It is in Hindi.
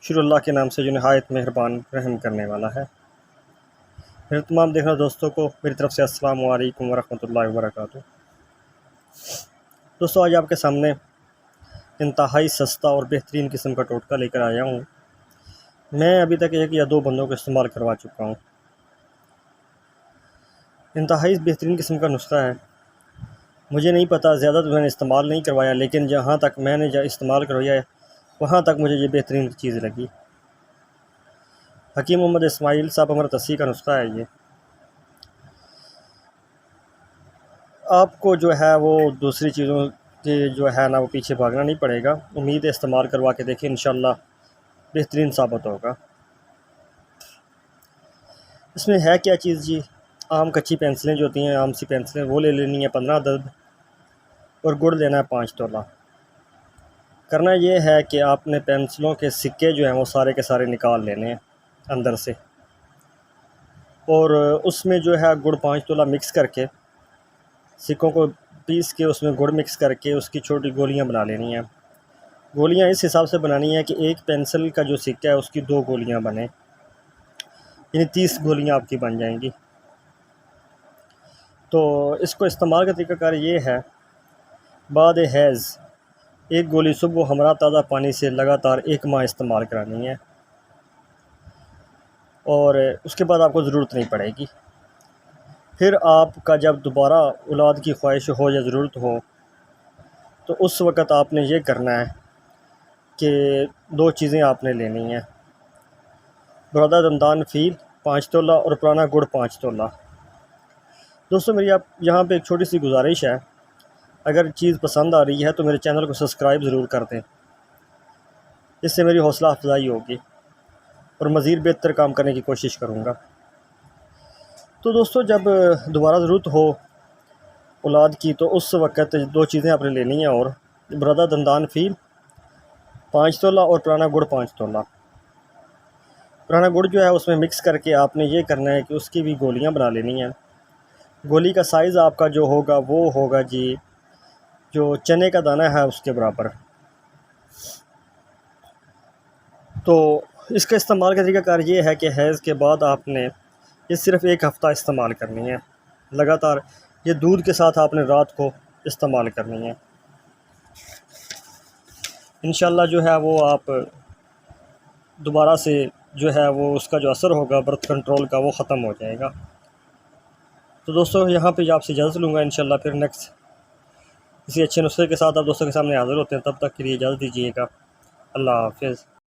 शुरू अल्लाह के नाम से जो नहायत मेहरबान रहम करने वाला है। मेरे तमाम देखने दोस्तों को मेरी तरफ़ से अस्सलाम वालेकुम वरहमतुल्लाहि वबरकातुहू। दोस्तों, आज आपके सामने इंतहाई सस्ता और बेहतरीन किस्म का टोटका लेकर आया हूँ। मैं अभी तक 1 या 2 बंदों को इस्तेमाल करवा चुका हूँ। इंतहाई बेहतरीन किस्म का नुस्खा है। मुझे नहीं पता, ज़्यादा तो मैंने इस्तेमाल नहीं करवाया, लेकिन जहाँ तक मैंने इस्तेमाल करवाया है वहाँ तक मुझे ये बेहतरीन चीज़ लगी। हकीम मोहम्मद इस्माइल साहब अमर तसी का नुस्खा है ये। आपको जो है वो दूसरी चीज़ों के जो है ना वो पीछे भागना नहीं पड़ेगा। उम्मीद है इस्तेमाल करवा के देखें, इंशाल्लाह बेहतरीन साबित होगा। इसमें है क्या चीज़ जी, आम कच्ची पेंसिलें जो होती हैं, आम सी पेंसिलें, वो ले लेनी है 15 अदद, और गुड़ लेना है 5 तोला। करना ये है कि आपने पेंसिलों के सिक्के जो हैं वो सारे के सारे निकाल लेने हैं अंदर से, और उसमें जो है गुड़ 5 तोला मिक्स करके, सिक्कों को पीस के उसमें गुड़ मिक्स करके उसकी छोटी गोलियां बना लेनी हैं। गोलियां इस हिसाब से बनानी है कि एक पेंसिल का जो सिक्का है उसकी 2 गोलियां बने, यानी 30 गोलियां आपकी बन जाएंगी। तो इसको इस्तेमाल का तरीक़ाकार ये है, बाद हैज़ 1 गोली सुबह हमरा ताज़ा पानी से लगातार 1 माह इस्तेमाल करानी है, और उसके बाद आपको ज़रूरत नहीं पड़ेगी। फिर आपका जब दोबारा औलाद की ख्वाहिश हो या ज़रूरत हो, तो उस वक़्त आपने ये करना है कि 2 चीज़ें आपने लेनी हैं, बुरादा दमदान फ़ील 5 तोला और पुराना गुड़ 5 तोला। दोस्तों, मेरी आप यहाँ पे एक छोटी सी गुजारिश है, अगर चीज़ पसंद आ रही है तो मेरे चैनल को सब्सक्राइब ज़रूर कर दें, इससे मेरी हौसला अफजाई होगी और मज़ीद बेहतर काम करने की कोशिश करूँगा। तो दोस्तों, जब दोबारा ज़रूरत हो औलाद की, तो उस वक़्त 2 चीज़ें आपने लेनी हैं, और बुरादा दमदान फ़ील 5 तोला और पुराना गुड़ 5 तोला। पुराना गुड़ जो है उसमें मिक्स करके आपने ये करना है कि उसकी भी गोलियां बना लेनी हैं। गोली का साइज़ आपका जो होगा वो होगा जी, जो चने का दाना है उसके बराबर। तो इसका इस्तेमाल का तरीक़ाकार ये है कि हैज़ के बाद आपने ये सिर्फ़ 1 हफ़्ता इस्तेमाल करनी है लगातार। ये दूध के साथ आपने रात को इस्तेमाल करनी है। इंशाल्लाह जो है वो आप दोबारा से जो है वो उसका जो असर होगा बर्थ कंट्रोल का वो ख़त्म हो जाएगा। तो दोस्तों, यहाँ पे आपसे इजाज़त लूँगा। इंशाल्लाह फिर नेक्स्ट किसी अच्छे नुस्खे के साथ आप दोस्तों के सामने हाज़िर होते हैं। तब तक के लिए इजाज़त दीजिएगा। अल्लाह हाफ़िज़।